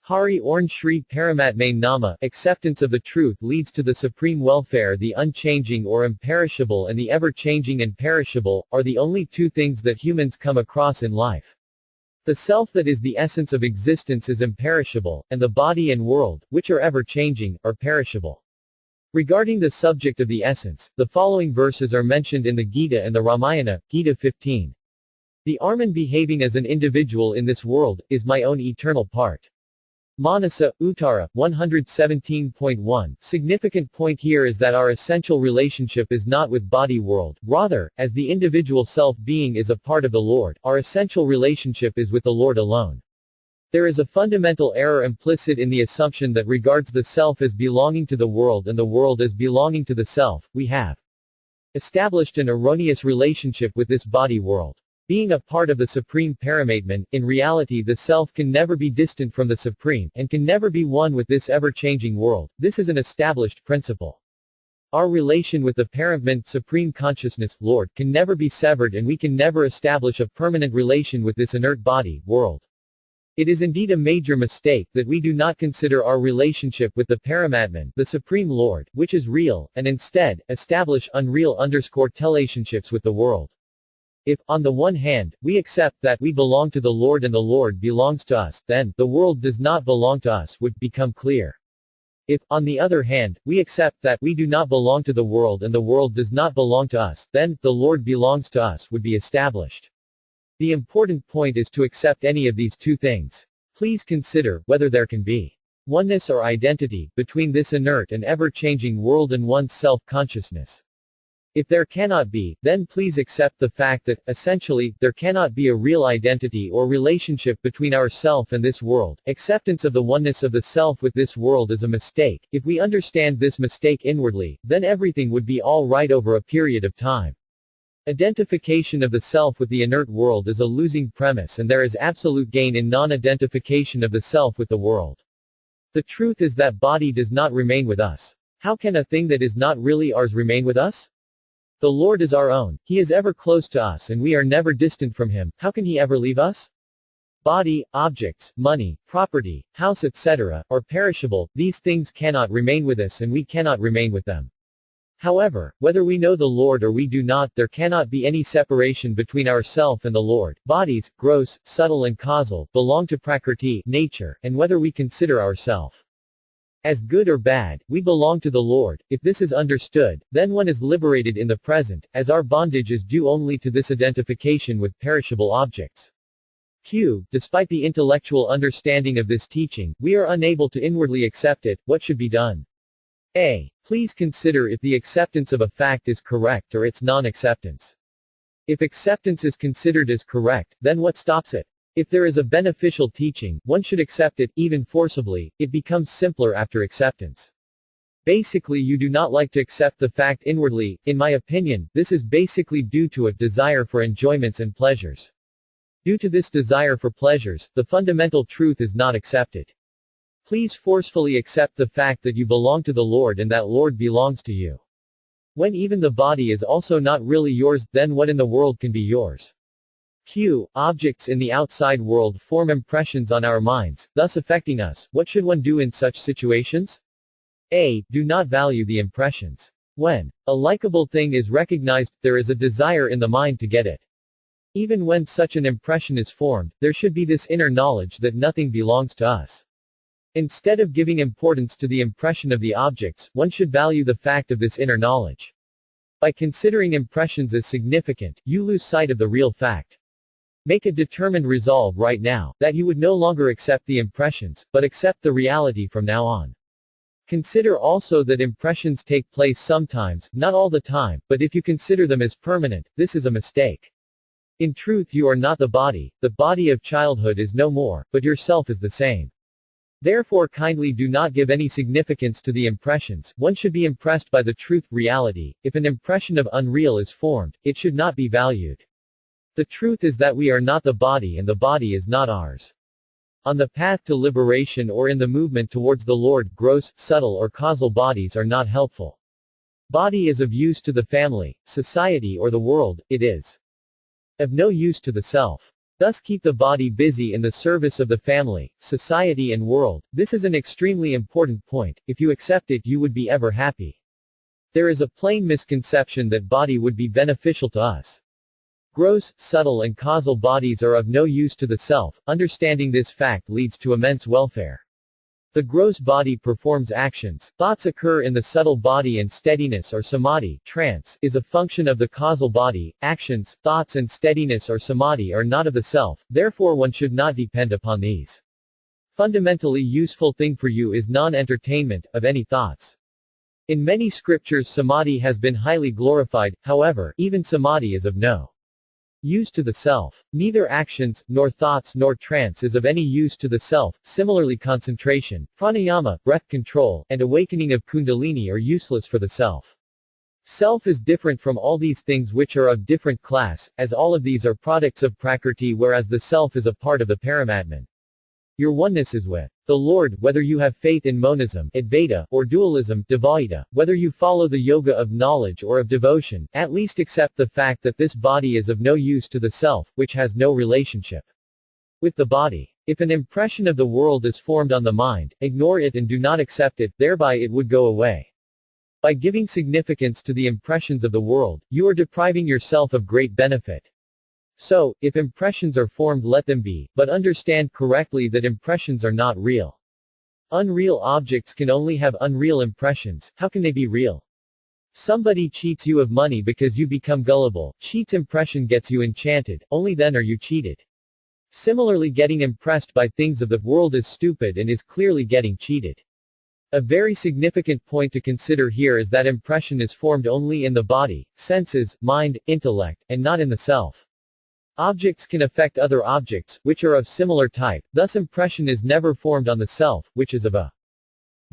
Hari Orn Shri Paramatmane Nama, acceptance of the truth leads to the supreme welfare. The unchanging or imperishable and the ever-changing and perishable, are the only two things that humans come across in life. The self that is the essence of existence is imperishable, and the body and world, which are ever-changing, are perishable. Regarding the subject of the essence, the following verses are mentioned in the Gita and the Ramayana, Gita 15. The Arman behaving as an individual in this world, is my own eternal part. Manasa, Uttara, 117.1. Significant point here is that our essential relationship is not with body world, rather, as the individual self-being is a part of the Lord, our essential relationship is with the Lord alone. There is a fundamental error implicit in the assumption that regards the self as belonging to the world and the world as belonging to the self. We have established an erroneous relationship with this body world. Being a part of the Supreme Paramatman, in reality the self can never be distant from the Supreme, and can never be one with this ever-changing world. This is an established principle. Our relation with the Paramatman, Supreme Consciousness, Lord, can never be severed, and we can never establish a permanent relation with this inert body, world. It is indeed a major mistake that we do not consider our relationship with the Paramatman, the Supreme Lord, which is real, and instead, establish unreal relationships with the world. If, on the one hand, we accept that we belong to the Lord and the Lord belongs to us, then, the world does not belong to us would become clear. If, on the other hand, we accept that we do not belong to the world and the world does not belong to us, then, the Lord belongs to us would be established. The important point is to accept any of these two things. Please consider whether there can be oneness or identity between this inert and ever-changing world and one's self-consciousness. If there cannot be, then please accept the fact that, essentially, there cannot be a real identity or relationship between ourself and this world. Acceptance of the oneness of the self with this world is a mistake. If we understand this mistake inwardly, then everything would be all right over a period of time. Identification of the self with the inert world is a losing premise, and there is absolute gain in non-identification of the self with the world. The truth is that body does not remain with us. How can a thing that is not really ours remain with us? The Lord is our own, He is ever close to us and we are never distant from Him. How can He ever leave us? Body, objects, money, property, house etc., are perishable. These things cannot remain with us and we cannot remain with them. However, whether we know the Lord or we do not, there cannot be any separation between ourself and the Lord. Bodies, gross, subtle and causal, belong to Prakriti, nature, and whether we consider ourselves as good or bad, we belong to the Lord. If this is understood, then one is liberated in the present, as our bondage is due only to this identification with perishable objects. Despite the intellectual understanding of this teaching, we are unable to inwardly accept it. What should be done? A. Please consider if the acceptance of a fact is correct or its non-acceptance. If acceptance is considered as correct, then what stops it? If there is a beneficial teaching, one should accept it, even forcibly. It becomes simpler after acceptance. Basically, you do not like to accept the fact inwardly. In my opinion, this is basically due to a desire for enjoyments and pleasures. Due to this desire for pleasures, the fundamental truth is not accepted. Please forcefully accept the fact that you belong to the Lord and that Lord belongs to you. When even the body is also not really yours, then what in the world can be yours? Objects in the outside world form impressions on our minds, thus affecting us. What should one do in such situations? A. Do not value the impressions. When a likable thing is recognized, there is a desire in the mind to get it. Even when such an impression is formed, there should be this inner knowledge that nothing belongs to us. Instead of giving importance to the impression of the objects, one should value the fact of this inner knowledge. By considering impressions as significant, you lose sight of the real fact. Make a determined resolve right now, that you would no longer accept the impressions, but accept the reality from now on. Consider also that impressions take place sometimes, not all the time, but if you consider them as permanent, this is a mistake. In truth, you are not the body of childhood is no more, but yourself is the same. Therefore kindly do not give any significance to the impressions. One should be impressed by the truth, reality. If an impression of unreal is formed, it should not be valued. The truth is that we are not the body and the body is not ours. On the path to liberation or in the movement towards the Lord, gross, subtle or causal bodies are not helpful. Body is of use to the family, society or the world, it is of no use to the self. Thus keep the body busy in the service of the family, society and world. This is an extremely important point. If you accept it, you would be ever happy. There is a plain misconception that body would be beneficial to us. Gross, subtle and causal bodies are of no use to the self. Understanding this fact leads to immense welfare. The gross body performs actions, thoughts occur in the subtle body, and steadiness or samadhi, trance, is a function of the causal body. Actions, thoughts and steadiness or samadhi are not of the self, therefore one should not depend upon these. Fundamentally useful thing for you is non-entertainment of any thoughts. In many scriptures samadhi has been highly glorified, however, even samadhi is of no use to the self. Neither actions, nor thoughts nor trance is of any use to the self. Similarly concentration, pranayama, breath control, and awakening of kundalini are useless for the self. Self is different from all these things which are of different class, as all of these are products of prakrti, whereas the self is a part of the Paramatman. Your oneness is with the Lord, whether you have faith in monism, Advaita, or dualism, Dvaita, whether you follow the yoga of knowledge or of devotion, at least accept the fact that this body is of no use to the self, which has no relationship with the body. If an impression of the world is formed on the mind, ignore it and do not accept it, thereby it would go away. By giving significance to the impressions of the world, you are depriving yourself of great benefit. So, if impressions are formed, let them be, but understand correctly that impressions are not real. Unreal objects can only have unreal impressions. How can they be real? Somebody cheats you of money because you become gullible. Cheat's impression gets you enchanted, only then are you cheated. Similarly, getting impressed by things of the world is stupid and is clearly getting cheated. A very significant point to consider here is that impression is formed only in the body, senses, mind, intellect, and not in the self. Objects can affect other objects, which are of similar type, thus impression is never formed on the self, which is of a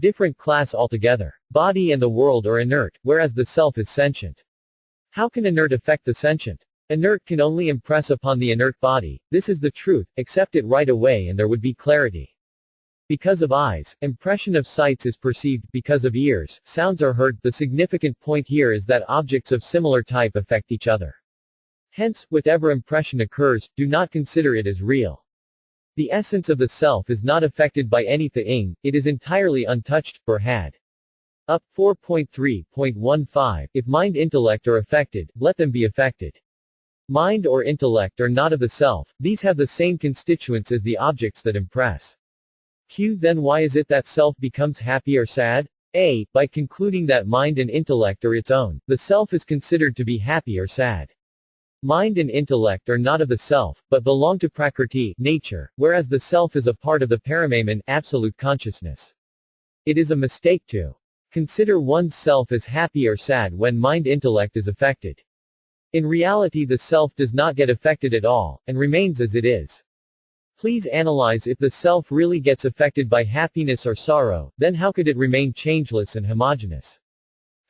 different class altogether. Body and the world are inert, whereas the self is sentient. How can inert affect the sentient? Inert can only impress upon the inert body. This is the truth, accept it right away and there would be clarity. Because of eyes, impression of sights is perceived. Because of ears, sounds are heard. The significant point here is that objects of similar type affect each other. Hence, whatever impression occurs, do not consider it as real. The essence of the self is not affected by anything, it is entirely untouched. Had. Up 4.3.15 If mind intellect are affected, let them be affected. Mind or intellect are not of the self, these have the same constituents as the objects that impress. Q. Then why is it that self becomes happy or sad? A. By concluding that mind and intellect are its own, the self is considered to be happy or sad. Mind and intellect are not of the self, but belong to prakrti, nature, whereas the self is a part of the Paramahman, absolute consciousness. It is a mistake to consider one's self as happy or sad when mind-intellect is affected. In reality, the self does not get affected at all, and remains as it is. Please analyze if the self really gets affected by happiness or sorrow, then how could it remain changeless and homogeneous?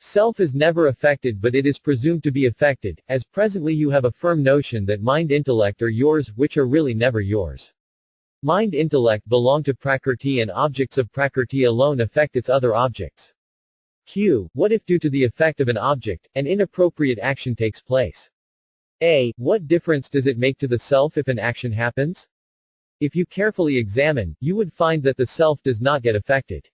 Self is never affected, but it is presumed to be affected, as presently you have a firm notion that mind-intellect are yours, which are really never yours. Mind-intellect belong to prakrti and objects of prakrti alone affect its other objects. Q. What if due to the effect of an object, an inappropriate action takes place? A. What difference does it make to the self if an action happens? If you carefully examine, you would find that the self does not get affected.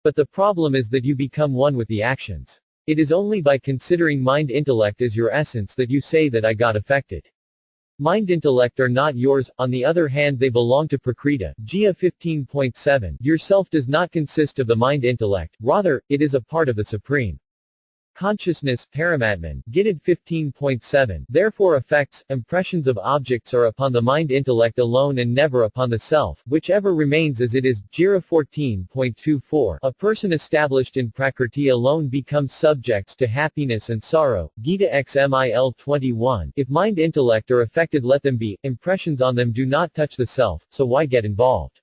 But the problem is that you become one with the actions. It is only by considering mind-intellect as your essence that you say that I got affected. Mind-intellect are not yours, on the other hand they belong to Prakriti. Jia 15.7 Your self does not consist of the mind-intellect, rather, it is a part of the Supreme Consciousness, Paramatman. Gita 15.7 Therefore effects, impressions of objects are upon the mind-intellect alone and never upon the self, whichever remains as it is. Jira 14.24 A person established in Prakrti alone becomes subjects to happiness and sorrow. Gita XMIL 21 If mind-intellect are affected, let them be, impressions on them do not touch the self, so why get involved?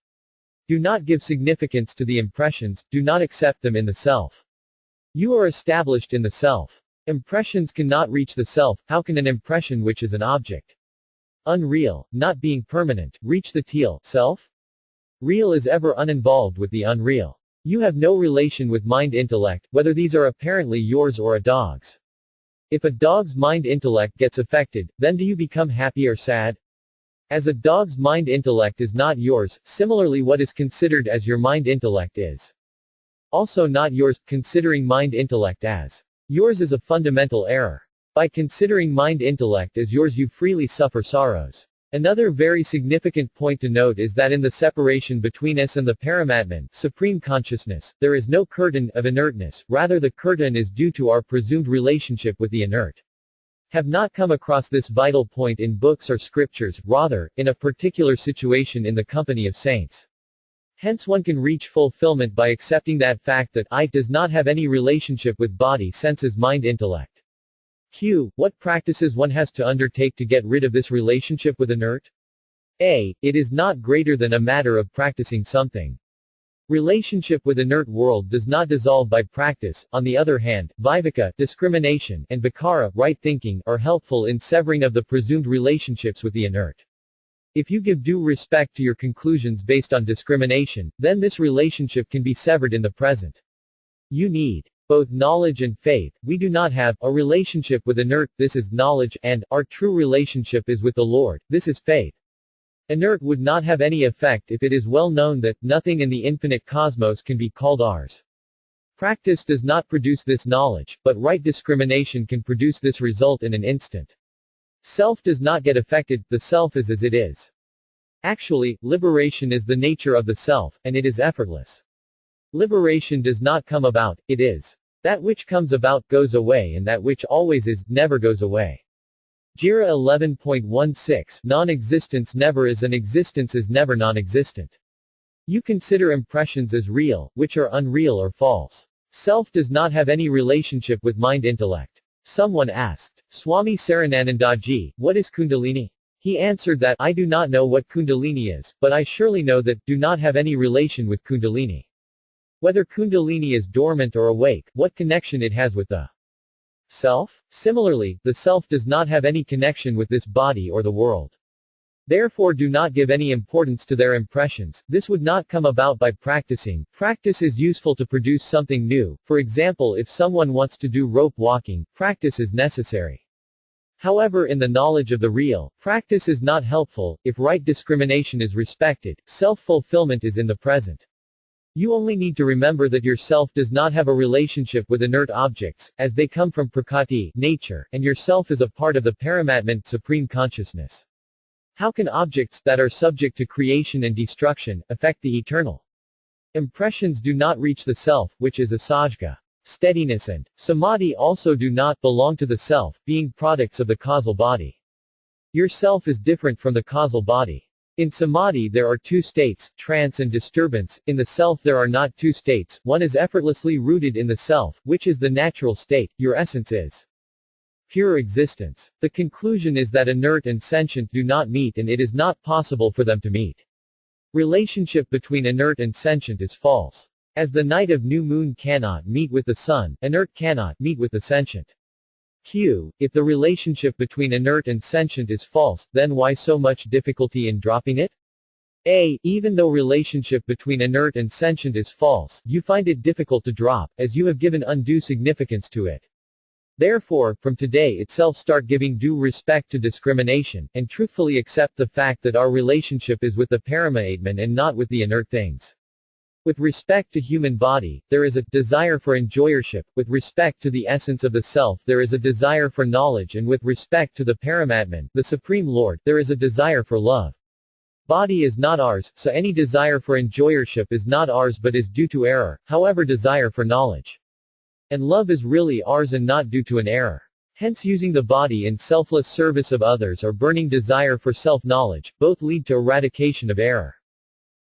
Do not give significance to the impressions, do not accept them in the self. You are established in the self. Impressions cannot reach the self. How can an impression which is an object, unreal, not being permanent, reach the teal self? Real is ever uninvolved with the unreal. You have no relation with mind-intellect, whether these are apparently yours or a dog's. If a dog's mind-intellect gets affected, then do you become happy or sad? As a dog's mind intellect is not yours, similarly what is considered as your mind intellect is also not yours. Considering mind intellect as yours is a fundamental error. By considering mind intellect as yours you freely suffer sorrows. Another very significant point to note is that in the separation between us and the Paramatman, supreme consciousness, there is no curtain of inertness, rather the curtain is due to our presumed relationship with the inert. Have not come across this vital point in books or scriptures, rather, in a particular situation in the company of saints. Hence one can reach fulfillment by accepting that fact that I does not have any relationship with body, senses, mind, intellect. Q. What practices one has to undertake to get rid of this relationship with inert? A. It is not greater than a matter of practicing something. Relationship with inert world does not dissolve by practice. On the other hand, viveka, discrimination, and vikara, right thinking, are helpful in severing of the presumed relationships with the inert. If you give due respect to your conclusions based on discrimination, then this relationship can be severed in the present. You need both knowledge and faith. We do not have a relationship with inert, this is knowledge, and our true relationship is with the Lord, this is faith. Inert would not have any effect if it is well known that nothing in the infinite cosmos can be called ours. Practice does not produce this knowledge, but right discrimination can produce this result in an instant. Self does not get affected, the self is as it is. Actually, liberation is the nature of the self, and it is effortless. Liberation does not come about, it is. That which comes about goes away, and that which always is, never goes away. Jira 11.16 Non-existence never is and existence is never non-existent. You consider impressions as real, which are unreal or false. Self does not have any relationship with mind intellect. Someone asked Swami Sarananandaji, what is Kundalini? He answered that, I do not know what Kundalini is, but I surely know that, do not have any relation with Kundalini. Whether Kundalini is dormant or awake, what connection it has with the self? Similarly, the self does not have any connection with this body or the world. Therefore do not give any importance to their impressions, this would not come about by practicing. Practice is useful to produce something new. For example, if someone wants to do rope walking, practice is necessary. However, in the knowledge of the real, practice is not helpful. If right discrimination is respected, self-fulfillment is in the present. You only need to remember that yourself does not have a relationship with inert objects, as they come from prakriti, nature, and yourself is a part of the Paramatman, supreme consciousness. How can objects that are subject to creation and destruction affect the eternal? Impressions do not reach the self, which is asajga. Steadiness and samadhi also do not belong to the self, being products of the causal body. Your self is different from the causal body. In samadhi there are two states, trance and disturbance. In the self there are not two states, one is effortlessly rooted in the self, which is the natural state, your essence is pure existence. The conclusion is that inert and sentient do not meet and it is not possible for them to meet. Relationship between inert and sentient is false. As the night of new moon cannot meet with the sun, inert cannot meet with the sentient. Q. If the relationship between inert and sentient is false, then why so much difficulty in dropping it? A. Even though relationship between inert and sentient is false, you find it difficult to drop, as you have given undue significance to it. Therefore, from today itself start giving due respect to discrimination, and truthfully accept the fact that our relationship is with the Paramatman and not with the inert things. With respect to human body, there is a desire for enjoyership, with respect to the essence of the self there is a desire for knowledge, and with respect to the Paramatman, the Supreme Lord, there is a desire for love. Body is not ours, so any desire for enjoyership is not ours but is due to error, however desire for knowledge and love is really ours and not due to an error. Hence using the body in selfless service of others or burning desire for self-knowledge, both lead to eradication of error.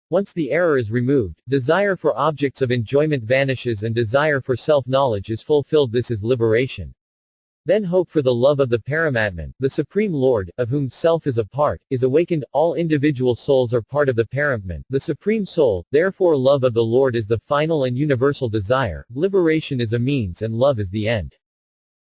Once the error is removed, desire for objects of enjoyment vanishes and desire for self-knowledge is fulfilled. This is liberation. Then hope for the love of the Paramatman, the Supreme Lord, of whom self is a part, is awakened. All individual souls are part of the Paramatman, the Supreme Soul, therefore love of the Lord is the final and universal desire, liberation is a means and love is the end.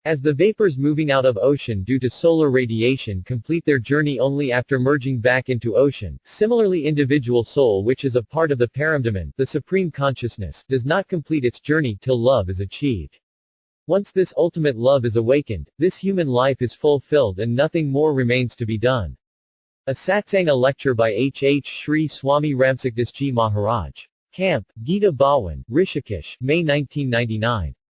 As the vapors moving out of ocean due to solar radiation complete their journey only after merging back into ocean, similarly individual soul which is a part of the Paramatman, the Supreme Consciousness, does not complete its journey till love is achieved. Once this ultimate love is awakened, this human life is fulfilled and nothing more remains to be done. A satsang, a lecture by H. Shri Swami Ramsukhdasji Maharaj. Camp, Gita Bhawan, Rishikesh, May 1999.